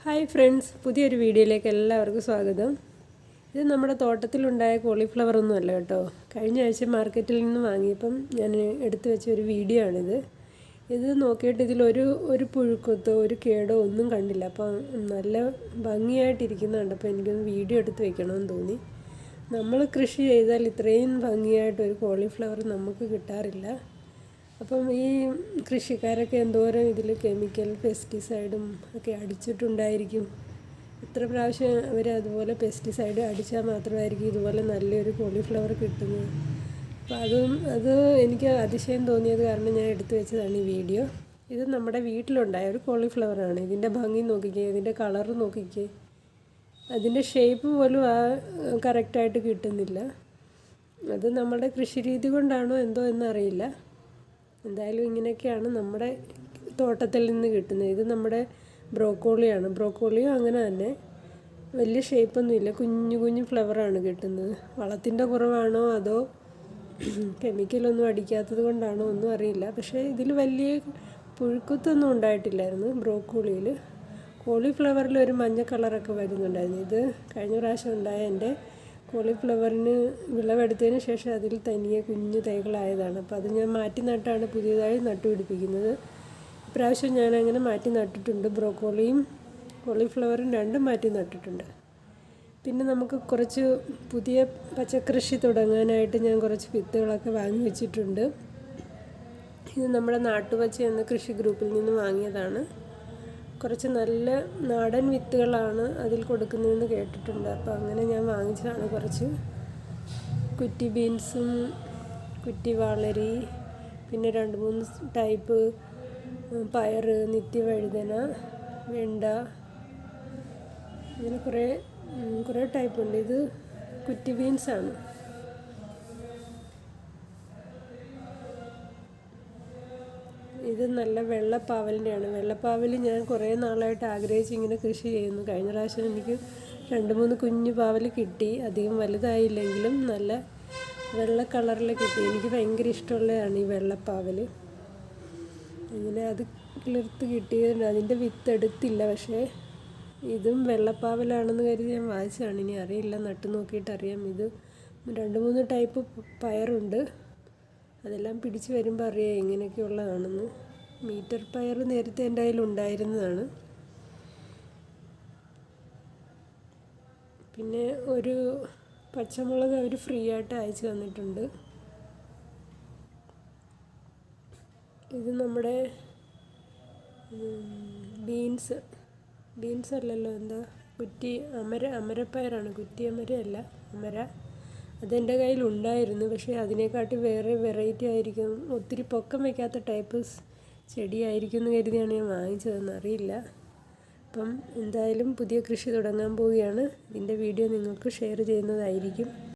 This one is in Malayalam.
ഹായ് ഫ്രണ്ട്സ്, പുതിയൊരു വീഡിയോയിലേക്ക് എല്ലാവർക്കും സ്വാഗതം. ഇത് നമ്മുടെ തോട്ടത്തിലുണ്ടായ കോളിഫ്ലവർ ഒന്നുമല്ല കേട്ടോ. കഴിഞ്ഞ ആഴ്ച മാർക്കറ്റിൽ നിന്ന് വാങ്ങിയപ്പം ഞാൻ എടുത്തു വെച്ച ഒരു വീഡിയോ ആണിത്. ഇത് നോക്കിയിട്ട് ഇതിലൊരു പുഴുക്കത്തോ ഒരു കേടോ ഒന്നും കണ്ടില്ല. അപ്പം നല്ല ഭംഗിയായിട്ടിരിക്കുന്നുണ്ട്. അപ്പോൾ എനിക്കൊന്ന് വീഡിയോ എടുത്ത് വെക്കണമെന്ന് തോന്നി. നമ്മൾ കൃഷി ചെയ്താൽ ഇത്രയും ഭംഗിയായിട്ടൊരു കോളിഫ്ലവർ നമുക്ക് കിട്ടാറില്ല. അപ്പം ഈ കൃഷിക്കാരൊക്കെ എന്തോരം ഇതിൽ കെമിക്കൽ പെസ്റ്റിസൈഡും ഒക്കെ അടിച്ചിട്ടുണ്ടായിരിക്കും. എത്ര പ്രാവശ്യം അവർ അതുപോലെ പെസ്റ്റിസൈഡ് അടിച്ചാൽ മാത്രമായിരിക്കും ഇതുപോലെ നല്ലൊരു കോളിഫ്ലവർ കിട്ടുന്നത്. അപ്പം അത് എനിക്ക് അതിശയം തോന്നിയത് കാരണം ഞാൻ എടുത്തു വെച്ചതാണ് ഈ വീഡിയോ. ഇത് നമ്മുടെ വീട്ടിലുണ്ടായ ഒരു കോളിഫ്ലവറാണ്. ഇതിൻ്റെ ഭംഗി നോക്കിക്കേ, ഇതിൻ്റെ കളറ് നോക്കിക്കേ, അതിൻ്റെ ഷേപ്പ് പോലും കറക്റ്റായിട്ട് കിട്ടുന്നില്ല. അത് നമ്മുടെ കൃഷി രീതി കൊണ്ടാണോ എന്തോ എന്നറിയില്ല. എന്തായാലും ഇങ്ങനെയൊക്കെയാണ് നമ്മുടെ തോട്ടത്തിൽ നിന്ന് കിട്ടുന്നത്. ഇത് നമ്മുടെ ബ്രോക്കോളിയാണ്. ബ്രോക്കോളിയും അങ്ങനെ തന്നെ വലിയ ഷേപ്പൊന്നുമില്ല, കുഞ്ഞു കുഞ്ഞു ഫ്ലവറാണ് കിട്ടുന്നത്. വളത്തിൻ്റെ കുറവാണോ അതോ കെമിക്കലൊന്നും അടിക്കാത്തത് കൊണ്ടാണോ ഒന്നും അറിയില്ല. പക്ഷേ ഇതിൽ വലിയ പുഴുക്കുത്തൊന്നും ഉണ്ടായിട്ടില്ലായിരുന്നു ബ്രോക്കോളിയിൽ. കോളിഫ്ലവറിൽ ഒരു മഞ്ഞ കളറൊക്കെ വരുന്നുണ്ടായിരുന്നു. ഇത് കഴിഞ്ഞ പ്രാവശ്യം ഉണ്ടായ എൻ്റെ കോളിഫ്ലവറിന് വിളവെടുത്തതിന് ശേഷം അതിൽ തനിയെ കുഞ്ഞു തൈകളായതാണ്. അപ്പോൾ അത് ഞാൻ മാറ്റി നട്ടാണ് പുതിയതായി നട്ടുപിടിപ്പിക്കുന്നത്. ഇപ്രാവശ്യം ഞാൻ അങ്ങനെ മാറ്റി നട്ടിട്ടുണ്ട്. ബ്രോക്കോളിയും കോളിഫ്ലവറും രണ്ടും മാറ്റി നട്ടിട്ടുണ്ട്. പിന്നെ നമുക്ക് കുറച്ച് പുതിയ പച്ചക്കൃഷി തുടങ്ങാനായിട്ട് ഞാൻ കുറച്ച് വിത്തുകളൊക്കെ വാങ്ങി വെച്ചിട്ടുണ്ട്. ഇത് നമ്മുടെ നാട്ടുപച്ച എന്ന കൃഷി ഗ്രൂപ്പിൽ നിന്ന് വാങ്ങിയതാണ്. കുറച്ച് നല്ല നാടൻ വിത്തുകളാണ് അതിൽ കൊടുക്കുന്നതെന്ന് കേട്ടിട്ടുണ്ട്. അപ്പോൾ അങ്ങനെ ഞാൻ വാങ്ങിച്ചതാണ്. കുറച്ച് കുറ്റി ബീൻസും കുറ്റി വാളരി, പിന്നെ 2-3 ടൈപ്പ് പയർ, നിത്യവഴുതന, വെണ്ട, അങ്ങനെ കുറേ ടൈപ്പുണ്ട്. ഇത് കുറ്റി ബീൻസാണ്. ഇത് നല്ല വെള്ളപ്പാവലിൻ്റെയാണ്. വെള്ളപ്പാവൽ ഞാൻ കുറേ നാളായിട്ട് ആഗ്രഹിച്ച് ഇങ്ങനെ കൃഷി ചെയ്യുന്നു. കഴിഞ്ഞ പ്രാവശ്യം എനിക്ക് 2-3 കുഞ്ഞു പാവൽ കിട്ടി. അധികം വലുതായില്ലെങ്കിലും നല്ല വെള്ള കളറിൽ കിട്ടി. എനിക്ക് ഭയങ്കര ഇഷ്ടമുള്ളതാണ് ഈ വെള്ളപ്പാവൽ. അങ്ങനെ അത് കിളിർത്ത് കിട്ടിയതുണ്ട്. അതിൻ്റെ വിത്ത് എടുത്തില്ല, പക്ഷേ ഇതും വെള്ളപ്പാവലാണെന്ന് കരുതി ഞാൻ വാങ്ങിച്ചതാണ്. ഇനി അറിയില്ല, നട്ടു നോക്കിയിട്ടറിയാം. ഇത് 2-3 ടൈപ്പ് പയറുണ്ട്. അതെല്ലാം പിടിച്ച് വരുമ്പോൾ അറിയാം എങ്ങനെയൊക്കെയുള്ളതാണെന്ന്. മീറ്റർ പയർ നേരത്തെ എൻ്റെ കയ്യിൽ ഉണ്ടായിരുന്നതാണ്. പിന്നെ ഒരു പച്ചമുളക് അവർ ഫ്രീ ആയിട്ട് അയച്ചു തന്നിട്ടുണ്ട്. ഇത് നമ്മുടെ ബീൻസ് അല്ലല്ലോ, എന്താ അമരപ്പയറാണ്. കുറ്റി അമരയല്ല, അമര. അതെൻ്റെ കയ്യിലുണ്ടായിരുന്നു. പക്ഷേ അതിനെക്കാട്ടി വേറെ വെറൈറ്റി ആയിരിക്കും, ഒത്തിരി പൊക്കം വയ്ക്കാത്ത ടൈപ്പ് ചെടിയായിരിക്കും എന്ന് കരുതിയാണ് ഞാൻ വാങ്ങിച്ചതെന്ന് അറിയില്ല. അപ്പം എന്തായാലും പുതിയ കൃഷി തുടങ്ങാൻ പോവുകയാണ്. ഇതിൻ്റെ വീഡിയോ നിങ്ങൾക്ക് ഷെയർ ചെയ്യുന്നതായിരിക്കും.